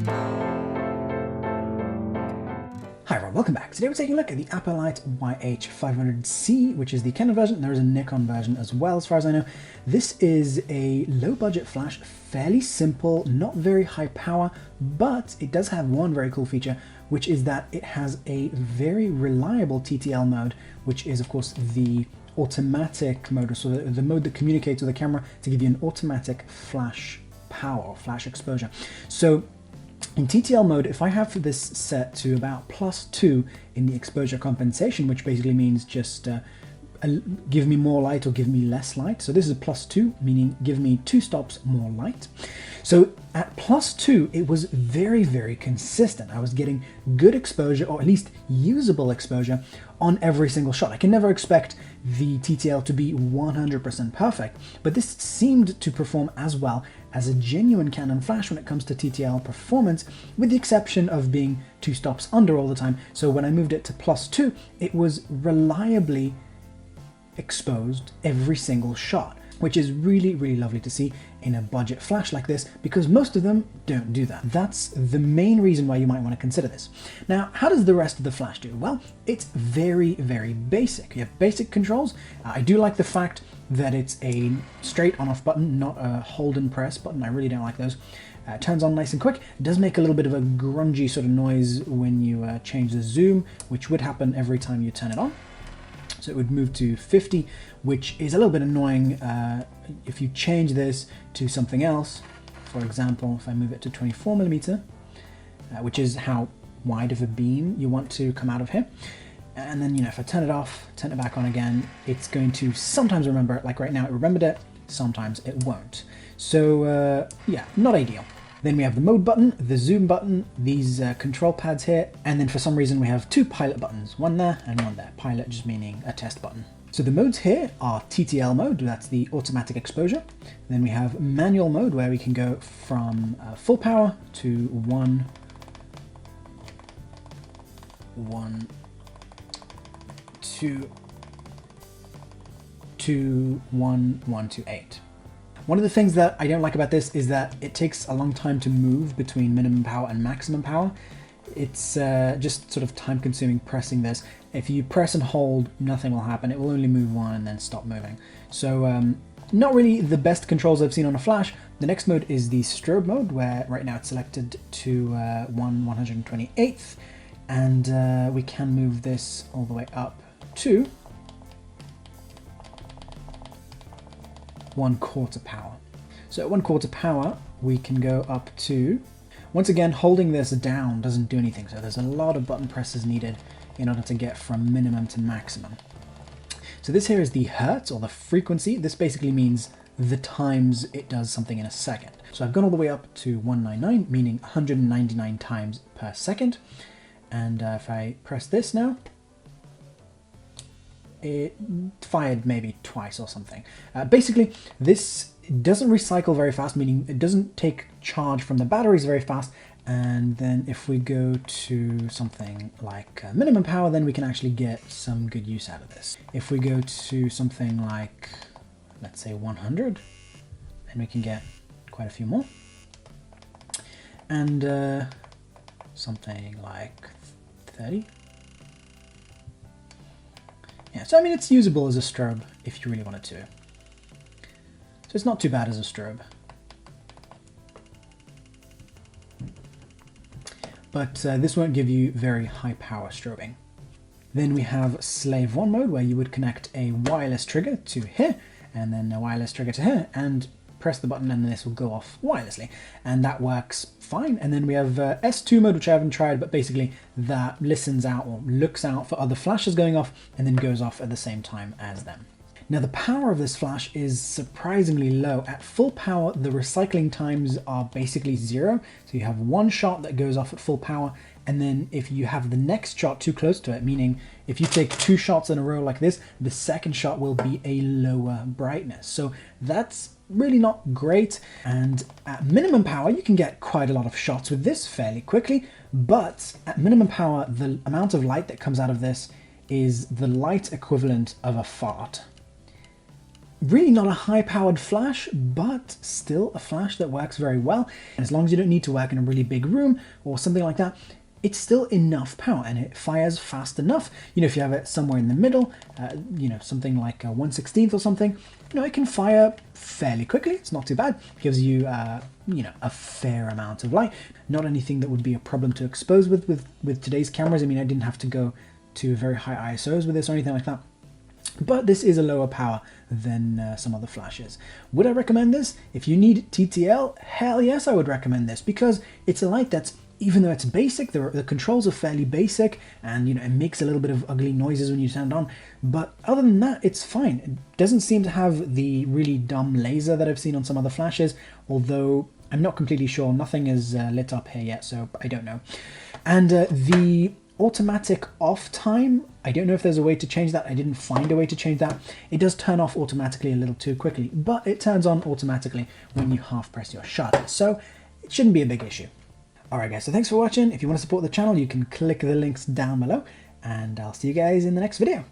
Hi everyone, welcome back. Today we're taking a look at the Aperlite YH-500C, which is the Canon version. There is a Nikon version as well, as far as I know. This is a low-budget flash, fairly simple, not very high power, but it does have one very cool feature, which is that it has a very reliable TTL mode, which is, of course, the automatic mode, so the mode that communicates with the camera to give you an automatic flash power, or flash exposure. So in TTL mode, if I have this set to about +2 in the exposure compensation, which basically means just give me more light or give me less light. So this is a +2, meaning give me 2 stops more light. So at +2, it was very, very consistent. I was getting good exposure, or at least usable exposure, on every single shot. I can never expect the TTL to be 100% perfect, but this seemed to perform as well as a genuine Canon flash when it comes to TTL performance, with the exception of being 2 stops under all the time. So when I moved it to +2, it was reliably exposed every single shot, which is really, really lovely to see in a budget flash like this, because most of them don't do that. That's the main reason why you might want to consider this. Now, how does the rest of the flash do? Well, it's very, very basic. You have basic controls. I do like the fact that it's a straight on-off button, not a hold and press button. I really don't like those. It turns on nice and quick. It does make a little bit of a grungy sort of noise when you change the zoom, which would happen every time you turn it on. So it would move to 50, which is a little bit annoying. If you change this to something else, for example, if I move it to 24mm, which is how wide of a beam you want to come out of here, and then, if I turn it off, turn it back on again, it's going to sometimes remember it. Like right now, it remembered it, sometimes it won't. So yeah, not ideal. Then we have the mode button, the zoom button, these control pads here, and then for some reason we have 2 pilot buttons, one there and one there. Pilot just meaning a test button. So the modes here are TTL mode, that's the automatic exposure. Then we have manual mode, where we can go from full power to 1, 2, 1, 1 to 8. One of the things that I don't like about this is that it takes a long time to move between minimum power and maximum power. It's just sort of time consuming pressing this. If you press and hold, nothing will happen. It will only move one and then stop moving. So not really the best controls I've seen on a flash. The next mode is the strobe mode, where right now it's selected to 1/128th, and we can move this all the way up to 1/4 power. So at 1/4 power, we can go up to, once again, holding this down doesn't do anything. So there's a lot of button presses needed in order to get from minimum to maximum. So this here is the hertz, or the frequency. This basically means the times it does something in a second. So I've gone all the way up to 199, meaning 199 times per second. And if I press this now, it fired maybe twice or something. Basically, this doesn't recycle very fast, meaning it doesn't take charge from the batteries very fast. And then if we go to something like minimum power, then we can actually get some good use out of this. If we go to something like, let's say 100, then we can get quite a few more. And something like 30. Yeah, so I mean, it's usable as a strobe if you really wanted to. So it's not too bad as a strobe. But this won't give you very high power strobing. Then we have slave 1 mode, where you would connect a wireless trigger to here, and then a wireless trigger to here, and press the button and this will go off wirelessly. And that works fine. And then we have S2 mode, which I haven't tried, but basically that listens out or looks out for other flashes going off and then goes off at the same time as them. Now the power of this flash is surprisingly low. At full power, the recycling times are basically 0. So you have 1 shot that goes off at full power, and then if you have the next shot too close to it, meaning if you take 2 shots in a row like this, the second shot will be a lower brightness. So that's really not great. And at minimum power, you can get quite a lot of shots with this fairly quickly, but at minimum power, the amount of light that comes out of this is the light equivalent of a fart. Really not a high-powered flash, but still a flash that works very well. And as long as you don't need to work in a really big room or something like that, it's still enough power and it fires fast enough. You know, if you have it somewhere in the middle, you know, something like a 1/16 or something, you know, it can fire fairly quickly. It's not too bad. It gives you, you know, a fair amount of light. Not anything that would be a problem to expose with today's cameras. I mean, I didn't have to go to very high ISOs with this or anything like that. But this is a lower power than some other flashes. Would I recommend this? If you need TTL, hell yes, I would recommend this, because it's a light that's, even though it's basic, the controls are fairly basic, and you know, it makes a little bit of ugly noises when you turn it on, but other than that, it's fine. It doesn't seem to have the really dumb laser that I've seen on some other flashes, although I'm not completely sure. Nothing is lit up here yet, so I don't know. And the automatic off time, I don't know if there's a way to change that. I didn't find a way to change that. It does turn off automatically a little too quickly, but it turns on automatically when you half press your shutter, so it shouldn't be a big issue. Alright guys, so thanks for watching. If you want to support the channel, you can click the links down below, and I'll see you guys in the next video.